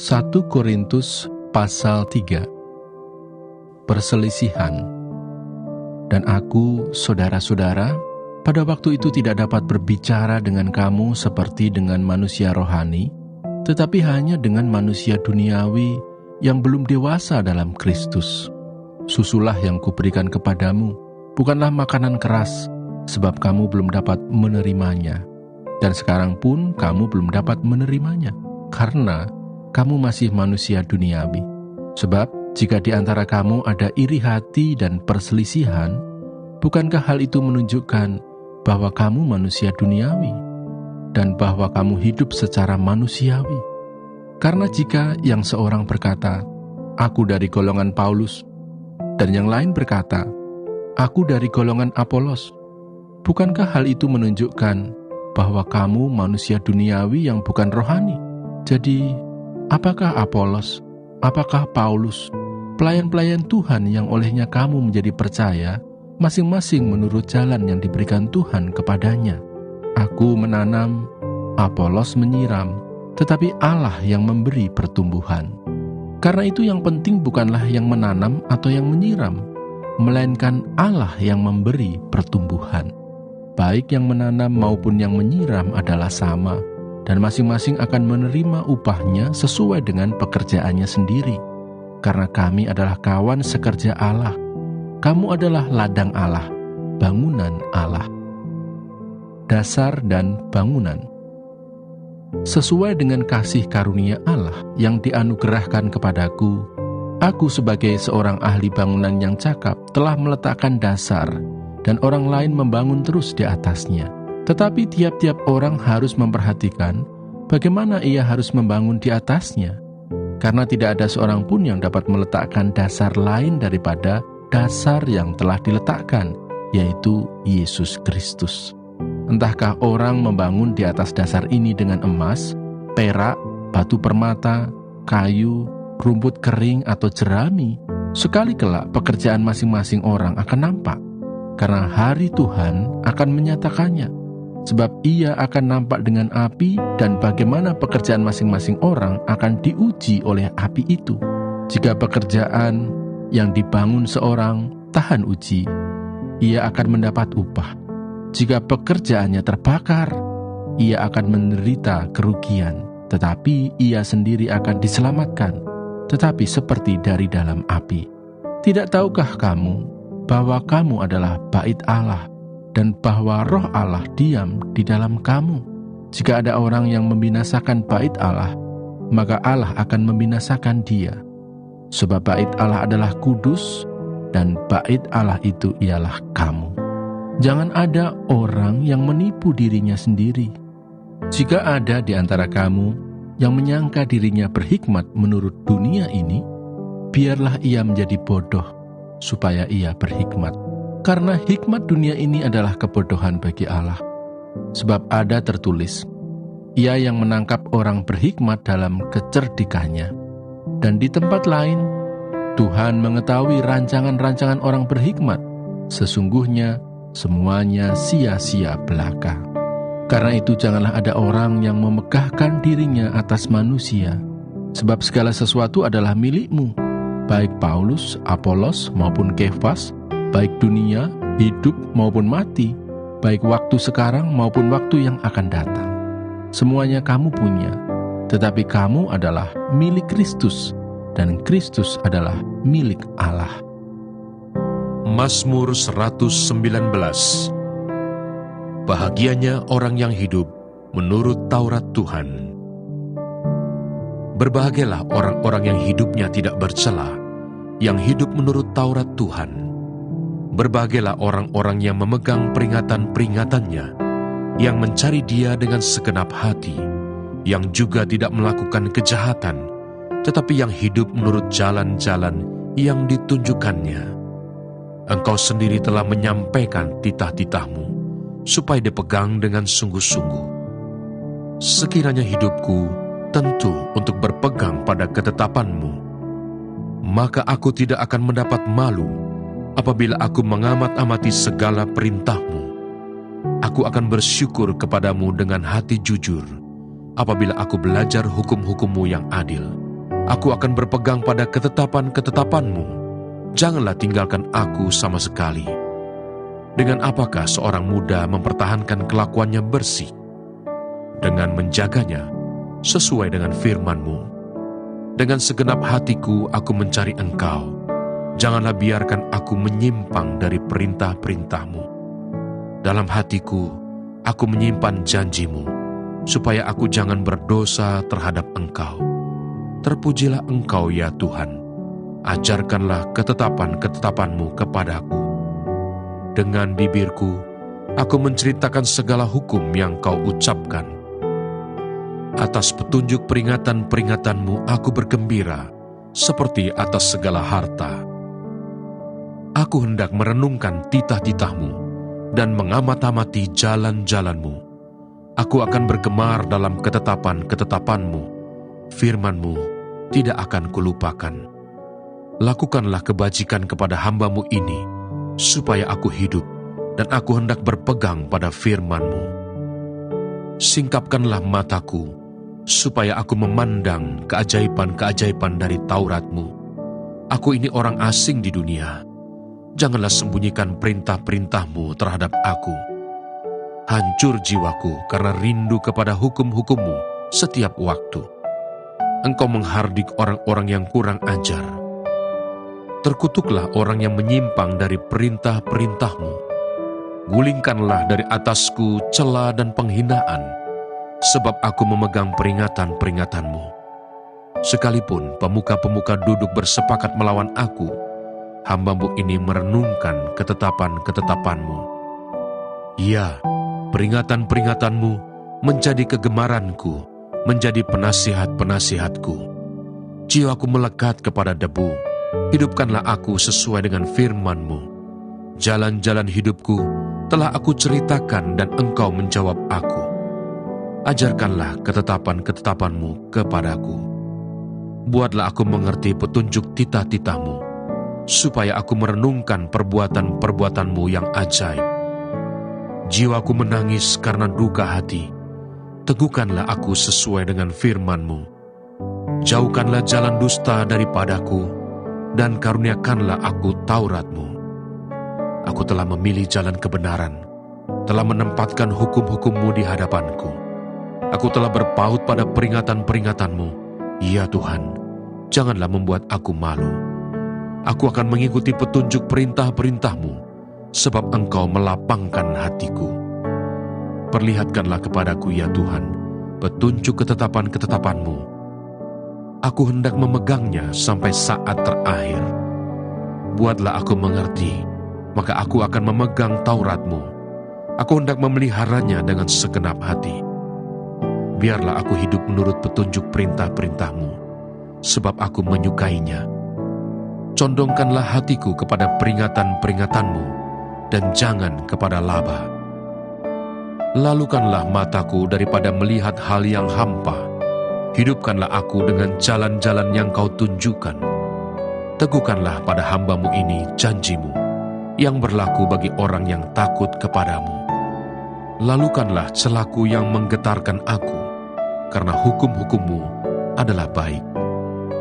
1 Korintus pasal 3. Perselisihan. Dan aku, saudara-saudara, pada waktu itu tidak dapat berbicara dengan kamu seperti dengan manusia rohani, tetapi hanya dengan manusia duniawi yang belum dewasa dalam Kristus. Susulah yang kuberikan kepadamu, bukanlah makanan keras, sebab kamu belum dapat menerimanya. Dan sekarang pun kamu belum dapat menerimanya, karena kamu masih manusia duniawi. Sebab jika di antara kamu ada iri hati dan perselisihan, bukankah hal itu menunjukkan bahwa kamu manusia duniawi dan bahwa kamu hidup secara manusiawi? Karena jika yang seorang berkata, "Aku dari golongan Paulus," dan yang lain berkata, "Aku dari golongan Apolos," bukankah hal itu menunjukkan bahwa kamu manusia duniawi yang bukan rohani? Jadi, apakah Apolos, apakah Paulus, pelayan-pelayan Tuhan yang olehnya kamu menjadi percaya, masing-masing menurut jalan yang diberikan Tuhan kepadanya? Aku menanam, Apolos menyiram, tetapi Allah yang memberi pertumbuhan. Karena itu yang penting bukanlah yang menanam atau yang menyiram, melainkan Allah yang memberi pertumbuhan. Baik yang menanam maupun yang menyiram adalah sama, dan masing-masing akan menerima upahnya sesuai dengan pekerjaannya sendiri. Karena kami adalah kawan sekerja Allah, kamu adalah ladang Allah, bangunan Allah. Dasar dan bangunan. Sesuai dengan kasih karunia Allah yang dianugerahkan kepadaku, aku sebagai seorang ahli bangunan yang cakap telah meletakkan dasar, dan orang lain membangun terus di atasnya. Tetapi tiap-tiap orang harus memperhatikan bagaimana ia harus membangun di atasnya. Karena tidak ada seorang pun yang dapat meletakkan dasar lain daripada dasar yang telah diletakkan, yaitu Yesus Kristus. Entahkah orang membangun di atas dasar ini dengan emas, perak, batu permata, kayu, rumput kering atau jerami, sekali kelak pekerjaan masing-masing orang akan nampak. Karena hari Tuhan akan menyatakannya, sebab ia akan nampak dengan api, dan bagaimana pekerjaan masing-masing orang akan diuji oleh api itu. Jika pekerjaan yang dibangun seorang tahan uji, ia akan mendapat upah. Jika pekerjaannya terbakar, ia akan menderita kerugian, tetapi ia sendiri akan diselamatkan, tetapi seperti dari dalam api. Tidak tahukah kamu bahwa kamu adalah bait Allah, dan bahwa roh Allah diam di dalam kamu? Jika ada orang yang membinasakan bait Allah, maka Allah akan membinasakan dia. Sebab bait Allah adalah kudus, dan bait Allah itu ialah kamu. Jangan ada orang yang menipu dirinya sendiri. Jika ada di antara kamu yang menyangka dirinya berhikmat menurut dunia ini, biarlah ia menjadi bodoh, supaya ia berhikmat. Karena hikmat dunia ini adalah kebodohan bagi Allah. Sebab ada tertulis, ia yang menangkap orang berhikmat dalam kecerdikannya. Dan di tempat lain, Tuhan mengetahui rancangan-rancangan orang berhikmat, sesungguhnya semuanya sia-sia belaka. Karena itu janganlah ada orang yang memegahkan dirinya atas manusia, sebab segala sesuatu adalah milikmu, baik Paulus, Apolos maupun Kefas, baik dunia, hidup maupun mati, baik waktu sekarang maupun waktu yang akan datang. Semuanya kamu punya, tetapi kamu adalah milik Kristus, dan Kristus adalah milik Allah. Mazmur 119. Bahagianya orang yang hidup menurut Taurat Tuhan. Berbahagialah orang-orang yang hidupnya tidak bercela, yang hidup menurut Taurat Tuhan. Berbahagialah orang-orang yang memegang peringatan-peringatannya, yang mencari Dia dengan segenap hati, yang juga tidak melakukan kejahatan, tetapi yang hidup menurut jalan-jalan yang ditunjukkannya. Engkau sendiri telah menyampaikan titah-titahmu, supaya dipegang dengan sungguh-sungguh. Sekiranya hidupku tentu untuk berpegang pada ketetapanmu, maka aku tidak akan mendapat malu apabila aku mengamat-amati segala perintahmu. Aku akan bersyukur kepadamu dengan hati jujur, apabila aku belajar hukum-hukum-Mu yang adil. Aku akan berpegang pada ketetapan-ketetapan-Mu. Janganlah tinggalkan aku sama sekali. Dengan apakah seorang muda mempertahankan kelakuannya bersih? Dengan menjaganya sesuai dengan firman-Mu. Dengan segenap hatiku aku mencari Engkau. Janganlah biarkan aku menyimpang dari perintah-perintah-Mu. Dalam hatiku aku menyimpan janji-Mu, supaya aku jangan berdosa terhadap Engkau. Terpujilah Engkau ya Tuhan. Ajarkanlah ketetapan-ketetapan-Mu kepadaku. Dengan bibirku, aku menceritakan segala hukum yang Kau ucapkan. Atas petunjuk peringatan-peringatan-Mu aku bergembira, seperti atas segala harta. Aku hendak merenungkan titah-titah-Mu dan mengamat-amati jalan-jalan-Mu. Aku akan bergemar dalam ketetapan-ketetapan-Mu. Firman-Mu tidak akan kulupakan. Lakukanlah kebajikan kepada hamba-Mu ini, supaya aku hidup, dan aku hendak berpegang pada firman-Mu. Singkapkanlah mataku, supaya aku memandang keajaiban-keajaiban dari Taurat-Mu. Aku ini orang asing di dunia. Janganlah sembunyikan perintah-perintah-Mu terhadap aku. Hancur jiwaku karena rindu kepada hukum-hukum-Mu setiap waktu. Engkau menghardik orang-orang yang kurang ajar. Terkutuklah orang yang menyimpang dari perintah-perintah-Mu. Gulingkanlah dari atasku cela dan penghinaan, sebab aku memegang peringatan-peringatan-Mu. Sekalipun pemuka-pemuka duduk bersepakat melawan aku, hamba-Mu ini merenungkan ketetapan-ketetapan-Mu. Ya, peringatan-peringatan-Mu menjadi kegemaranku, menjadi penasihat-penasihatku. Jiwaku melekat kepada debu. Hidupkanlah aku sesuai dengan firman-Mu. Jalan-jalan hidupku telah aku ceritakan dan Engkau menjawab aku. Ajarkanlah ketetapan-ketetapan-Mu kepadaku. Buatlah aku mengerti petunjuk titah-titah-Mu, supaya aku merenungkan perbuatan-perbuatan-Mu yang ajaib. Jiwaku menangis karena duka hati. Teguhkanlah aku sesuai dengan firman-Mu. Jauhkanlah jalan dusta daripadaku, dan karuniakanlah aku Taurat-Mu. Aku telah memilih jalan kebenaran, telah menempatkan hukum-hukum-Mu di hadapanku. Aku telah berpaut pada peringatan-peringatan-Mu. Ya Tuhan, janganlah membuat aku malu. Aku akan mengikuti petunjuk perintah-perintah-Mu, sebab Engkau melapangkan hatiku. Perlihatkanlah kepadaku ya Tuhan, petunjuk ketetapan-ketetapan-Mu. Aku hendak memegangnya sampai saat terakhir. Buatlah aku mengerti, maka aku akan memegang Taurat-Mu. Aku hendak memeliharanya dengan segenap hati. Biarlah aku hidup menurut petunjuk perintah-perintah-Mu, sebab aku menyukainya. Condongkanlah hatiku kepada peringatan-peringatan-Mu, dan jangan kepada laba. Lalukanlah mataku daripada melihat hal yang hampa. Hidupkanlah aku dengan jalan-jalan yang Kau tunjukkan. Teguhkanlah pada hamba-Mu ini janji-Mu, yang berlaku bagi orang yang takut kepadamu. Lalukanlah celaku yang menggetarkan aku, karena hukum-hukum-Mu adalah baik.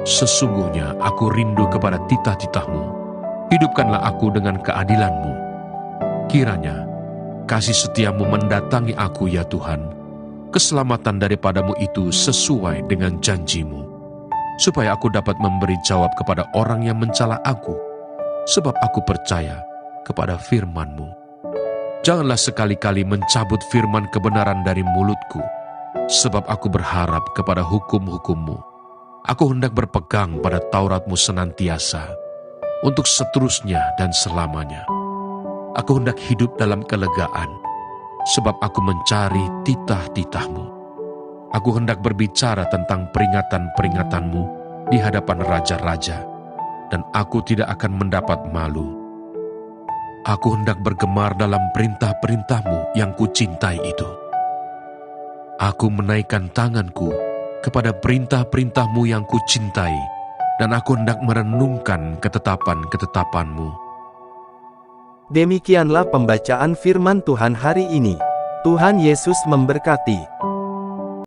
Sesungguhnya aku rindu kepada titah-titah-Mu. Hidupkanlah aku dengan keadilan-Mu. Kiranya kasih setia-Mu mendatangi aku ya Tuhan. Keselamatan daripada-Mu itu sesuai dengan janji-Mu, supaya aku dapat memberi jawab kepada orang yang mencela aku, sebab aku percaya kepada firman-Mu. Janganlah sekali-kali mencabut firman kebenaran dari mulutku, sebab aku berharap kepada hukum-hukum-Mu. Aku hendak berpegang pada Taurat-Mu senantiasa, untuk seterusnya dan selamanya. Aku hendak hidup dalam kelegaan, sebab aku mencari titah-titah-Mu. Aku hendak berbicara tentang peringatan-peringatan-Mu di hadapan raja-raja, dan aku tidak akan mendapat malu. Aku hendak bergemar dalam perintah-perintah-Mu yang kucintai itu. Aku menaikkan tanganku kepada perintah-perintah-Mu yang kucintai, dan aku hendak merenungkan ketetapan-ketetapan-Mu. Demikianlah pembacaan firman Tuhan hari ini. Tuhan Yesus memberkati.